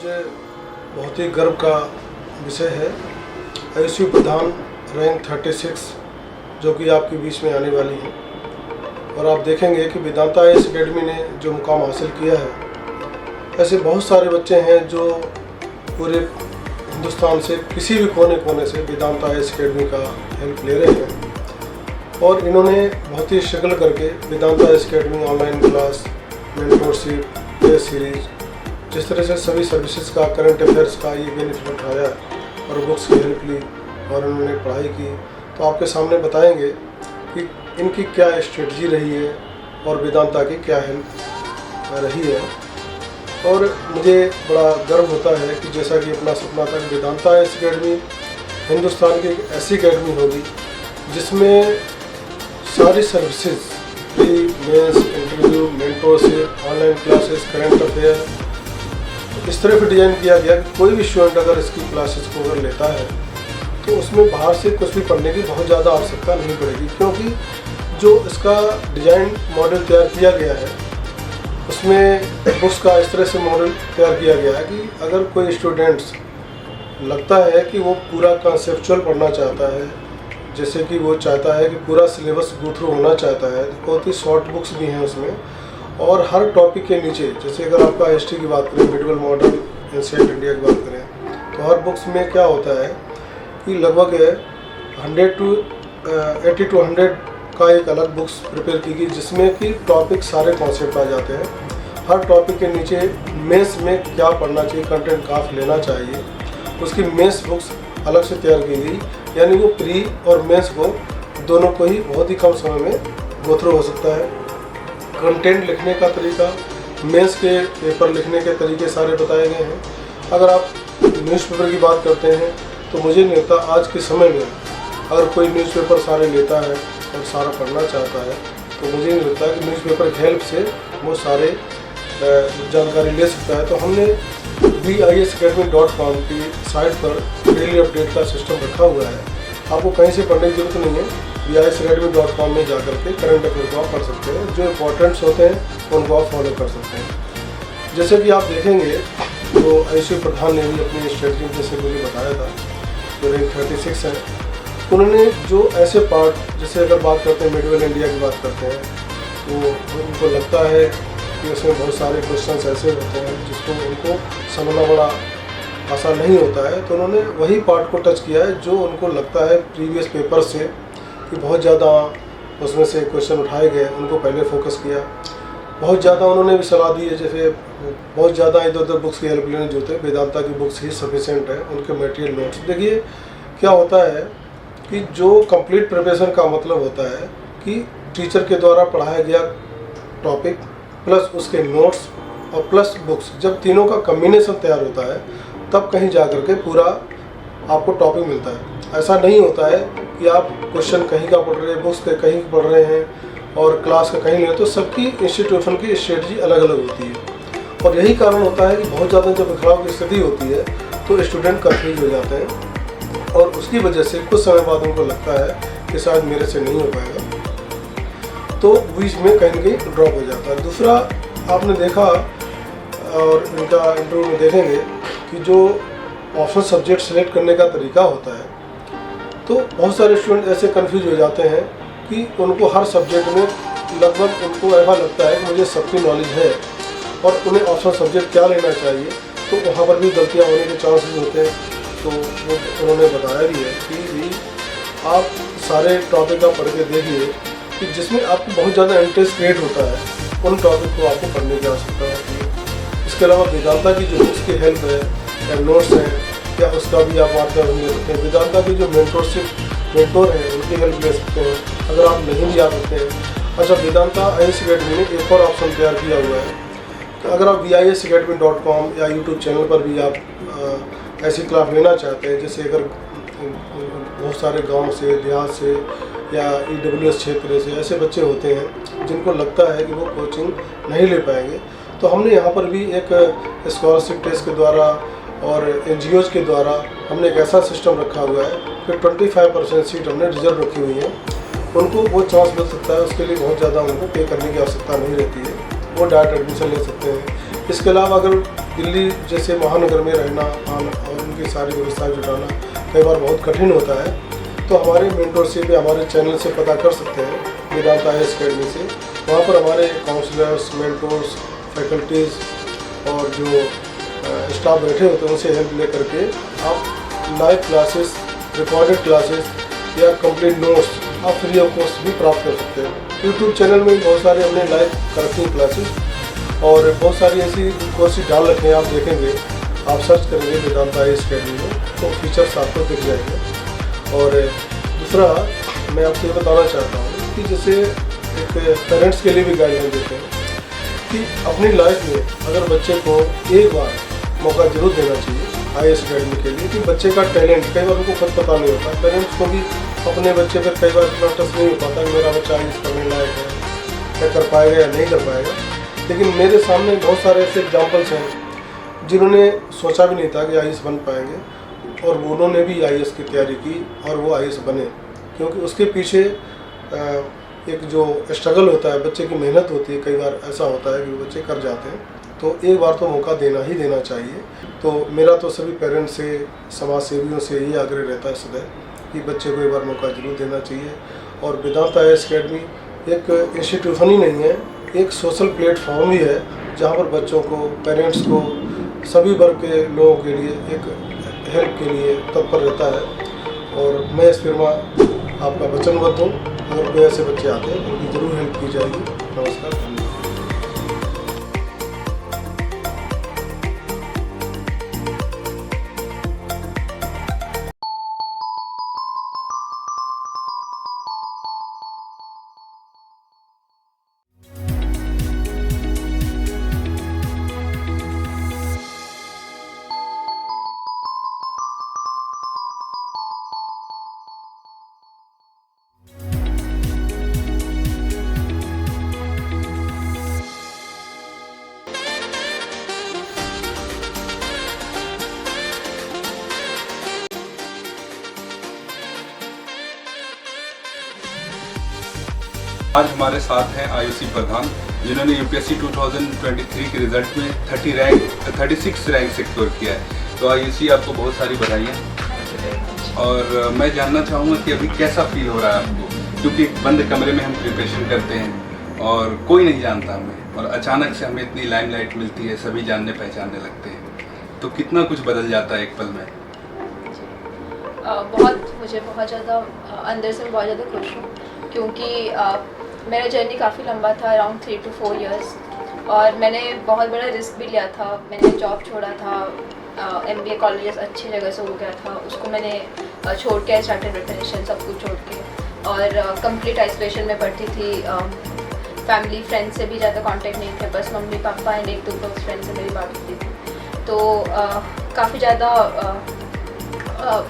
आज बहुत ही गर्व का विषय है। आईसीयू प्रधान रैंक 36 जो कि आपके बीच में आने वाली है, और आप देखेंगे कि वेदांता आईएएस अकेडमी ने जो मुकाम हासिल किया है, ऐसे बहुत सारे बच्चे हैं जो पूरे हिंदुस्तान से किसी भी कोने कोने से वेदांता आईएएस अकेडमी का हेल्प ले रहे हैं। और इन्होंने बहुत ही स्ट्रगल करके Vedanta IAS academy online class, mentorship, test series, जिस तरह से सभी सर्विसेज का, करंट अफेयर्स का ये बेनिफिट उठाया और बुक्स की हेल्प ली और उन्होंने पढ़ाई की। तो आपके सामने बताएंगे कि इनकी क्या स्ट्रेटजी रही है और वेदांता की क्या हेल्प रही है। और मुझे बड़ा गर्व होता है कि जैसा कि अपना सपना था, वेदांता आईएएस अकेडमी हिंदुस्तान की एक ऐसी अकेडमी होगी जिसमें सारी services, pre, mains, interview, mentorship, online classes, current affair इस तरह से डिज़ाइन किया गया कि कोई भी स्टूडेंट अगर इसकी क्लासेस को अगर लेता है तो उसमें बाहर से कुछ भी पढ़ने की बहुत ज़्यादा आवश्यकता नहीं पड़ेगी, क्योंकि जो इसका डिज़ाइन मॉडल तैयार किया गया है उसमें बुक्स का इस तरह से मॉडल तैयार किया गया है कि अगर कोई स्टूडेंट्स लगता है कि वो पूरा कॉन्सेप्चुअल पढ़ना चाहता है, जैसे कि वो चाहता है कि पूरा सिलेबस गो थ्रू होना चाहता है, बहुत ही शॉर्ट बुक्स भी हैं उसमें, और हर टॉपिक के नीचे, जैसे अगर आपका हिस्ट्री की बात करें, मिडिवल मॉडर्न एंशिएंट इंडिया की बात करें, तो हर बुक्स में क्या होता है कि लगभग 80 to 100 का एक अलग बुक्स प्रिपेयर की गई, जिसमें कि टॉपिक सारे कॉन्सेप्ट आ जाते हैं। हर टॉपिक के नीचे मेंस में क्या पढ़ना चाहिए, कंटेंट कहाँ लेना चाहिए, उसकी मेंस बुक्स अलग से तैयार की गई, यानी वो प्री और मेंस को दोनों को ही बहुत ही कम समय में गो थ्रू हो सकता है। कंटेंट लिखने का तरीका, मेंस के पेपर लिखने के तरीके सारे बताए गए हैं। अगर आप न्यूज़पेपर की बात करते हैं तो मुझे नहीं लगता आज के समय में अगर कोई न्यूज़पेपर सारे लेता है और सारा पढ़ना चाहता है तो मुझे नहीं लगता कि न्यूज़पेपर की हेल्प से वो सारे जानकारी ले सकता है। तो हमने viasacademy.com की साइट पर डेली अपडेट का सिस्टम रखा हुआ है। आपको कहीं से पढ़ने की जरूरत नहीं है, viasacademy.com में जाकर के करंट अफेयर को आप पढ़ सकते हैं, जो इम्पोर्टेंट्स होते हैं उनको आप फॉलो कर सकते हैं। जैसे कि आप देखेंगे तो आईसीयू प्रधान ने भी अपनी स्ट्रेटजी जैसे मुझे बताया था, जो रैंक 36 है, उन्होंने जो ऐसे पार्ट, जैसे अगर बात करते हैं मिडिवल इंडिया की बात करते हैं, तो उनको लगता है कि उसमें बहुत सारे क्वेश्चंस ऐसे होते हैं जिसको उनको समझना बड़ा आसान नहीं होता है, तो उन्होंने वही पार्ट को टच किया है जो उनको लगता है प्रीवियस पेपर से कि बहुत ज़्यादा उसमें से क्वेश्चन उठाए गए, उनको पहले फोकस किया। बहुत ज़्यादा उन्होंने भी सलाह दी है, जैसे बहुत ज़्यादा इधर उधर बुक्स की हेल्प लेने जो होते हैं, वेदांता की बुक्स ही सफिशेंट है, उनके मटेरियल नोट्स। देखिए क्या होता है कि जो कंप्लीट प्रिपरेशन का मतलब होता है कि टीचर के द्वारा पढ़ाया गया टॉपिक प्लस उसके नोट्स और प्लस बुक्स, जब तीनों का कम्बिनेशन तैयार होता है तब कहीं जा कर के पूरा आपको टॉपिक मिलता है। ऐसा नहीं होता है कि आप क्वेश्चन कहीं का पढ़ रहे हैं, बुक्स के कहीं पढ़ रहे हैं और क्लास का कहीं नहीं, तो सबकी इंस्टीट्यूशन की स्ट्रेटजी अलग अलग होती है। और यही कारण होता है कि बहुत ज़्यादा जब बिखराव की स्थिति होती है तो स्टूडेंट कन्फ्यूज हो जाते हैं और उसकी वजह से कुछ समय बाद उनको लगता है कि शायद मेरे से नहीं हो पाएगा, तो बीच में कहीं ना कहीं ड्रॉप हो जाता है। दूसरा आपने देखा और इनका इंटरव्यू में देखेंगे कि जो ऑप्शन सब्जेक्ट सेलेक्ट करने का तरीका होता है, तो बहुत सारे स्टूडेंट ऐसे कंफ्यूज हो जाते हैं कि उनको हर सब्जेक्ट में लगभग उनको ऐसा लगता है कि मुझे सबकी नॉलेज है और उन्हें ऑप्शन सब्जेक्ट क्या लेना चाहिए, तो वहाँ पर भी गलतियाँ होने के चांसेस होते हैं। तो वो उन्होंने बताया भी है कि भी आप सारे टॉपिक का पढ़ के देखिए कि जिसमें आपको बहुत ज़्यादा इंटरेस्ट क्रिएट होता है, उन टॉपिक को आपको पढ़ने की आवश्यकता होती है। इसके अलावा वेदांता की जो बुक्स की हेल्प है या नोट्स हैं, या उसका भी आप माध्यम ले सकते हैं। वेदांता की जो मेंटोर हैं उनकी हेल्प ले सकते हैं अगर आप नहीं भी आ सकते हैं। अच्छा, वेदांता आईएएस अकेडमी ने एक और ऑप्शन तैयार किया हुआ है कि अगर आप viasacademy.com या यूट्यूब चैनल पर भी आप ऐसी क्लास लेना चाहते हैं, जैसे अगर बहुत सारे गांव से, देहात से या EWS क्षेत्र से ऐसे बच्चे होते हैं जिनको लगता है कि वो कोचिंग नहीं ले पाएंगे, तो हमने यहाँ पर भी एक स्कॉलरशिप टेस्ट के द्वारा और NGOs के द्वारा हमने एक ऐसा सिस्टम रखा हुआ है कि 25% सीट हमने रिजर्व रखी हुई है, उनको वो चांस मिल सकता है। उसके लिए बहुत ज़्यादा उनको पे करने की आवश्यकता नहीं रहती है, वो डायरेक्ट एडमिशन ले सकते हैं। इसके अलावा अगर दिल्ली जैसे महानगर में रहना आना और उनकी सारी व्यवस्थाएं जुटाना कई बार बहुत कठिन होता है, तो हमारे मेंटरशिप या हमारे चैनल से पता कर सकते हैं वेदांत IAS अकेडमी से। वहाँ पर हमारे काउंसलर्स, मेंटर्स, फैकल्टीज़ और जो स्टाफ बैठे होते हैं उनसे हेल्प ले करके आप लाइव क्लासेस, रिकॉर्डेड क्लासेस या कंप्लीट नोट्स आप फ्री ऑफ कॉस्ट भी प्राप्त कर सकते हैं। यूट्यूब चैनल में बहुत सारे हमने लाइव कर रखी हैं क्लासेस और बहुत सारी ऐसी कोर्सेज डाल रखे हैं। आप देखेंगे, आप सर्च करेंगे वेदांत IAS अकेडमी में तो फीचर्स आपको दिख जाएंगे। और दूसरा मैं आपसे ये बताना चाहता हूँ कि जैसे एक पेरेंट्स के लिए भी गाइडलाइन देते हैं कि अपनी लाइफ में अगर बच्चे को एक बार मौका जरूर देना चाहिए IAS अकेडमी के लिए, कि बच्चे का टैलेंट कई बार उनको खुद पता नहीं होता। पेरेंट्स को भी अपने बच्चे पर कई बार इतना ट्रस्ट नहीं हो पाता कि मेरा बच्चा IAS करने लायक है, क्या कर पाएगा या नहीं कर पाएगा। लेकिन मेरे सामने बहुत सारे ऐसे एग्जाम्पल्स हैं जिन्होंने सोचा भी नहीं था कि IAS बन पाएंगे और उन्होंने भी IAS की तैयारी की और वो IAS बने, क्योंकि उसके पीछे एक जो स्ट्रगल होता है, बच्चे की मेहनत होती है। कई बार ऐसा होता है कि बच्चे कर जाते हैं, तो एक बार तो मौका देना ही देना चाहिए। तो मेरा तो सभी पेरेंट्स से, समाज सेवियों से ये आग्रह रहता है सदैव कि बच्चे को एक बार मौका जरूर देना चाहिए। और वेदांत IAS अकेडमी एक इंस्टीट्यूशन ही नहीं है, एक सोशल प्लेटफॉर्म ही है जहाँ पर बच्चों को, पेरेंट्स को, सभी वर्ग के लोगों के लिए एक हेल्प के लिए तत्पर रहता है। और मैं इस फिर आपका वचनबद्ध हूँ, अगर कोई ऐसे बच्चे आते हैं तो उनकी जरूर हेल्प की जाएगी। नमस्कार, धन्यवाद। आज हमारे साथ हैं आयुषी प्रधान, जिन्होंने यूपीएससी 2023 के रिजल्ट में 36 रैंक सिक्योर किया है। तो आयुषी, आपको बहुत सारी बधाइयाँ। और मैं जानना चाहूँगा कि अभी कैसा फील हो रहा है आपको, क्योंकि बंद कमरे में हम प्रिपरेशन करते हैं और कोई नहीं जानता हमें, और अचानक से हमें इतनी लाइमलाइट मिलती है, सभी जानने पहचानने लगते हैं, तो कितना कुछ बदल जाता है एक पल में। मुझे बहुत ज़्यादा अंदर से बहुत ज़्यादा खुश हूँ, क्योंकि मेरा जर्नी काफ़ी लंबा था, अराउंड 3 to 4 years, और मैंने बहुत बड़ा रिस्क भी लिया था। मैंने जॉब छोड़ा था, MBA कॉलेजेस अच्छी जगह से हो गया था, उसको मैंने छोड़ के स्टार्टेड प्रिपरेशन, सब कुछ छोड़ के, और कंप्लीट आइसोलेशन में पढ़ती थी। फैमिली फ्रेंड्स से भी ज़्यादा कांटेक्ट नहीं थे, बस mummy papa and 1-2 close friends से मेरी बात होती थी। तो काफ़ी ज़्यादा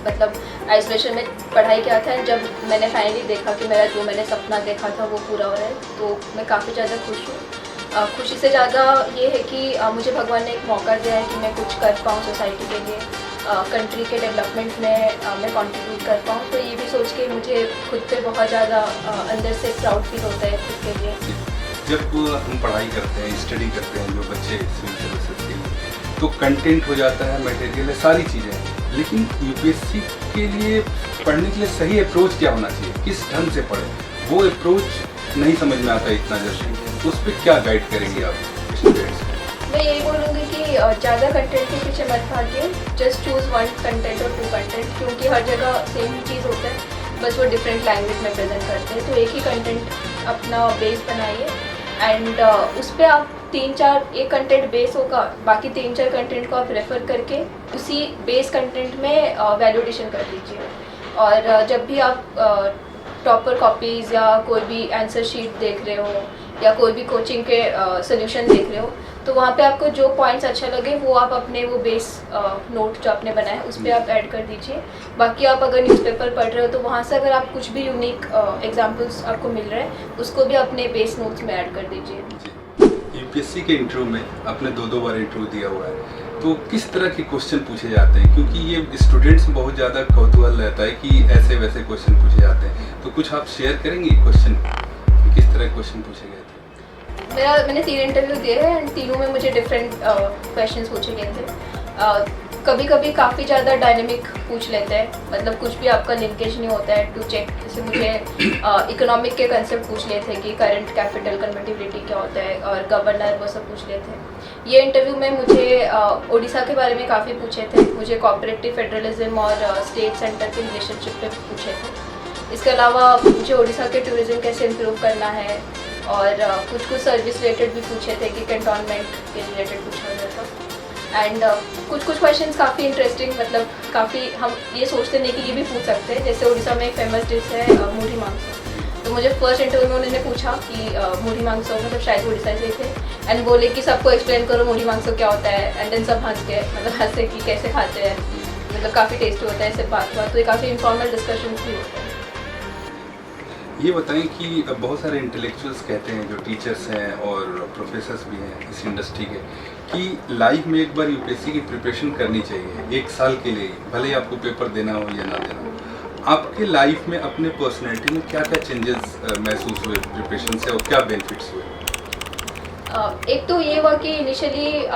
मतलब आइसोलेशन में पढ़ाई किया था। जब मैंने फाइनली देखा कि मेरा जो मैंने सपना देखा था वो पूरा हो रहा है, तो मैं काफ़ी ज़्यादा खुश हूँ। खुशी से ज़्यादा ये है कि मुझे भगवान ने एक मौका दिया है कि मैं कुछ कर पाऊँ सोसाइटी के लिए, कंट्री के डेवलपमेंट में मैं कंट्रीब्यूट कर पाऊँ। तो ये भी सोच के मुझे खुद पे बहुत ज़्यादा अंदर से प्राउड फील होता है खुद के लिए। जब हम पढ़ाई करते हैं, स्टडी करते हैं, जो बच्चे सिविल सर्विसेज के लिए, तो कंटेंट हो जाता है, मटेरियल है, सारी चीज़ें, लेकिन यूपीएससी के लिए पढ़ने के लिए सही अप्रोच क्या होना चाहिए, किस ढंग से पढ़े, वो अप्रोच नहीं समझ में आता इतना जल्दी, उस पर क्या गाइड करेंगे आप स्टूडेंट्स को? मैं यही बोलूँगी कि ज़्यादा कंटेंट के पीछे मत भागिए, जस्ट चूज़ 1 कंटेंट और 2 कंटेंट, क्योंकि हर जगह सेम ही चीज़ होता है, बस वो डिफरेंट लैंग्वेज में प्रेजेंट करते हैं। तो एक ही कंटेंट अपना बेस बनाइए एंड उस पर आप 3-4 एक कंटेंट बेस होगा, बाकी 3-4 कंटेंट को आप रेफ़र करके उसी बेस कंटेंट में वैल्यू एडिशन कर लीजिए। और जब भी आप टॉपर कॉपीज़ या कोई भी आंसर शीट देख रहे हो या कोई भी कोचिंग के सोल्यूशन देख रहे हो, तो वहाँ पे आपको जो पॉइंट्स अच्छा लगे वो आप अपने वो बेस नोट जो आपने बनाया उस पर आप ऐड कर दीजिए। बाकी आप अगर न्यूज़पेपर पढ़ रहे हो तो वहाँ से अगर आप कुछ भी यूनिक एग्जांपल्स आपको मिल रहे हैं उसको भी अपने बेस नोट्स में ऐड कर दीजिए। यूपीएससी के इंटरव्यू में आपने 2 बार इंटरव्यू दिया हुआ है, तो किस तरह के क्वेश्चन पूछे जाते हैं, क्योंकि ये स्टूडेंट्स में बहुत ज़्यादा कौतूहल रहता है कि ऐसे वैसे क्वेश्चन पूछे जाते हैं, तो कुछ आप शेयर करेंगे क्वेश्चन, किस तरह के क्वेश्चन पूछे गए थे? मैंने 3 इंटरव्यू दिए हैं एंड तीनों में मुझे डिफरेंट क्वेश्चंस पूछे गए थे। कभी कभी काफ़ी ज़्यादा डायनेमिक पूछ लेते हैं, मतलब कुछ भी आपका लिंकेज नहीं होता है टू चेक। जैसे मुझे इकोनॉमिक के कंसेप्ट पूछ लिए थे कि करंट कैपिटल कन्वर्टिबिलिटी क्या होता है और गवर्नर, वो सब पूछ लिए थे। ये इंटरव्यू में मुझे उड़ीसा के बारे में काफ़ी पूछे थे, मुझे कोऑपरेटिव फेडरलिज्म और स्टेट सेंटर के रिलेशनशिप पे पूछे थे। इसके अलावा मुझे उड़ीसा के टूरिज़्म कैसे इम्प्रूव करना है और कुछ सर्विस रिलेटेड भी पूछे थे कि कैंटोनमेंट के रिलेटेड पूछा गया था। एंड कुछ क्वेश्चंस काफ़ी इंटरेस्टिंग, मतलब काफ़ी हम ये सोचते नहीं कि ये भी पूछ सकते हैं। जैसे उड़ीसा में एक फेमस डिश है मुढ़ी मांसो, तो मुझे फर्स्ट इंटरव्यू में उन्होंने पूछा कि मुढ़ी मांसो, मतलब शायद उड़ीसा से थे, एंड बोले कि सबको एक्सप्लेन करो मुढ़ी मांसो क्या होता है। एंड देन सब हंस गए, मतलब हंसे कि कैसे खाते हैं, मतलब काफ़ी टेस्टी होता है, इससे बात हुआ। तो ये काफ़ी इनफॉर्मल डिस्कशन भी होते हैं। ये बताएं कि बहुत सारे इंटेलेक्चुअल्स कहते हैं, जो टीचर्स हैं और प्रोफेसर्स भी हैं इस इंडस्ट्री के, कि लाइफ में एक बार यूपीएससी की प्रिपरेशन करनी चाहिए 1 साल के लिए, भले ही आपको पेपर देना हो या ना देना हो। आपके लाइफ में अपने पर्सनैलिटी में क्या क्या चेंजेस महसूस हुए प्रिपरेशन से और क्या बेनिफिट्स हुए? एक तो ये हुआ कि initially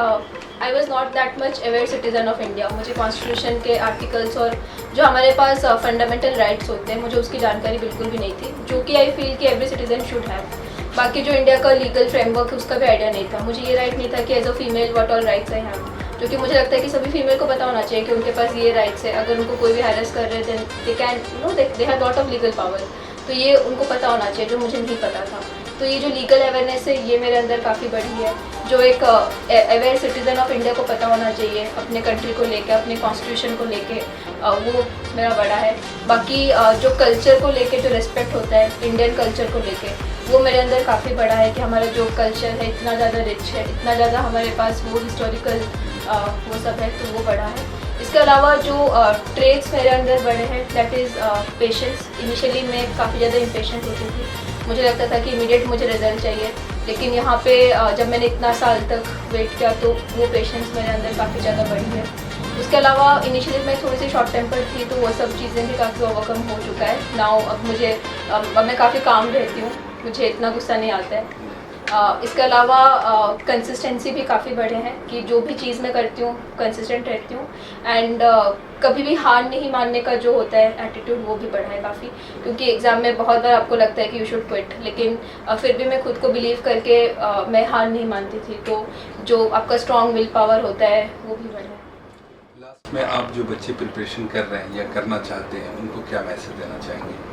I was not that much aware citizen of India. मुझे कॉन्स्टिट्यूशन के आर्टिकल्स और जो हमारे पास फंडामेंटल राइट्स होते हैं, मुझे उसकी जानकारी बिल्कुल भी नहीं थी, जो कि आई फील कि एवरी सिटीज़न शुड हैव। बाकी जो इंडिया का लीगल फ्रेमवर्क है उसका भी आइडिया नहीं था। मुझे ये राइट नहीं था कि as a female what all rights I have, जो कि मुझे लगता है कि सभी फीमेल को पता होना चाहिए कि उनके पास ये राइट्स है। अगर उनको कोई भी हैरेस कर रहे हैं they can they have lot of legal power, तो ये उनको पता होना चाहिए, जो मुझे नहीं पता था। तो ये जो लीगल अवेयरनेस है ये मेरे अंदर काफ़ी बढ़ी है। जो एक अवेयर सिटीज़न ऑफ इंडिया को पता होना चाहिए अपने कंट्री को लेके, अपने कॉन्स्टिट्यूशन को लेके, वो मेरा बड़ा है। बाकी जो कल्चर को लेके जो रिस्पेक्ट होता है इंडियन कल्चर को लेके, वो मेरे अंदर काफ़ी बड़ा है कि हमारा जो कल्चर है इतना ज़्यादा रिच है, इतना ज़्यादा हमारे पास वो हिस्टोरिकल वो सब है, तो वो बड़ा है। इसके अलावा जो ट्रेड्स मेरे अंदर बड़े हैं, दैट इज़ पेशेंस। इनिशियली मैं काफ़ी ज़्यादा इम्पेशेंट होती थी, मुझे लगता था कि इमीडिएट मुझे रिजल्ट चाहिए, लेकिन यहाँ पे जब मैंने इतना साल तक वेट किया तो वो पेशेंस मेरे अंदर काफ़ी ज़्यादा बढ़ी है। उसके अलावा इनिशियली मैं थोड़ी सी शॉर्ट टेम्पर थी, तो वो सब चीज़ें भी काफ़ी ओवरकम हो चुका है नाउ। अब मैं काफ़ी काम रहती हूँ, मुझे इतना गुस्सा नहीं आता है। इसके अलावा कंसिस्टेंसी भी काफ़ी बढ़े हैं कि जो भी चीज़ मैं करती हूँ कंसिस्टेंट रहती हूँ। एंड कभी भी हार नहीं मानने का जो होता है एटीट्यूड, वो भी बढ़ा है काफ़ी, क्योंकि एग्ज़ाम में बहुत बार आपको लगता है कि यू शुड क्विट, लेकिन फिर भी मैं खुद को बिलीव करके मैं हार नहीं मानती थी। तो जो आपका स्ट्रॉन्ग विल पावर होता है वो भी बढ़ा है। लास्ट में आप जो बच्चे प्रिपरेशन कर रहे हैं या करना चाहते हैं, उनको क्या मैसेज देना चाहेंगे?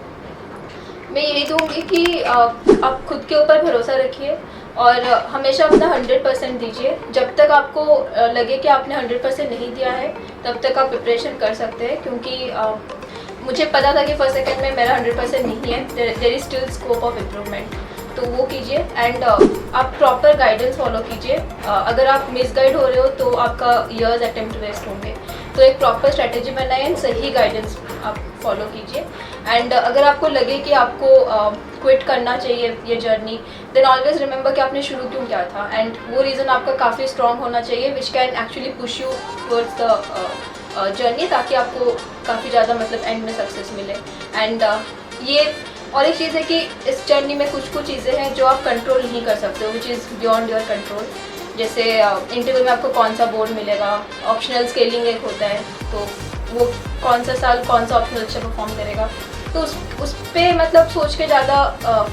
मैं यही दूँगी कि आप खुद के ऊपर भरोसा रखिए और हमेशा अपना 100% दीजिए। जब तक आपको लगे कि आपने 100% नहीं दिया है, तब तक आप प्रिपरेशन कर सकते हैं, क्योंकि मुझे पता था कि फर्स्ट सेकंड में मेरा 100% नहीं है, there is still scope of improvement. तो वो कीजिए एंड आप प्रॉपर गाइडेंस फॉलो कीजिए। अगर आप मिसगाइड हो रहे हो तो आपका ईयर्स अटेम्प्ट वेस्ट होंगे। तो एक प्रॉपर स्ट्रेटेजी बनाए एंड सही गाइडेंस आप फॉलो कीजिए। एंड अगर आपको लगे कि आपको क्विट करना चाहिए ये जर्नी, देन ऑलवेज रिमेंबर कि आपने शुरू क्यों किया था, एंड वो रीज़न आपका काफ़ी स्ट्रॉन्ग होना चाहिए which can actually push you towards the journey, ताकि आपको काफ़ी ज़्यादा मतलब एंड में सक्सेस मिले। एंड ये और एक चीज़ है कि इस जर्नी में कुछ चीज़ें हैं जो आप कंट्रोल नहीं कर सकते हो, which is beyond your control. जैसे इंटरव्यू में आपको कौन सा बोर्ड मिलेगा, ऑप्शनल स्केलिंग एक होता है, तो वो कौन सा साल कौन सा ऑप्शनल अच्छा परफॉर्म करेगा, तो उस पर मतलब सोच के ज़्यादा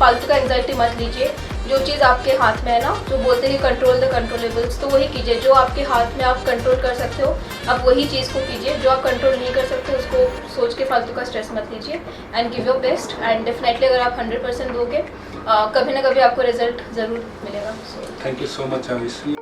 फालतू का एंग्जाइटी मत लीजिए। जो चीज़ आपके हाथ में है ना, जो बोलते हैं कंट्रोल द कंट्रोलेबल्स, तो वही कीजिए। जो आपके हाथ में आप कंट्रोल कर सकते हो, आप वही चीज़ को कीजिए। जो आप कंट्रोल नहीं कर सकते उसको सोच के फालतू का स्ट्रेस मत लीजिए and give your best. And definitely अगर आप 100% दोगे, कभी ना कभी आपको रिजल्ट ज़रूर मिलेगा। Thank you so much Ayushi.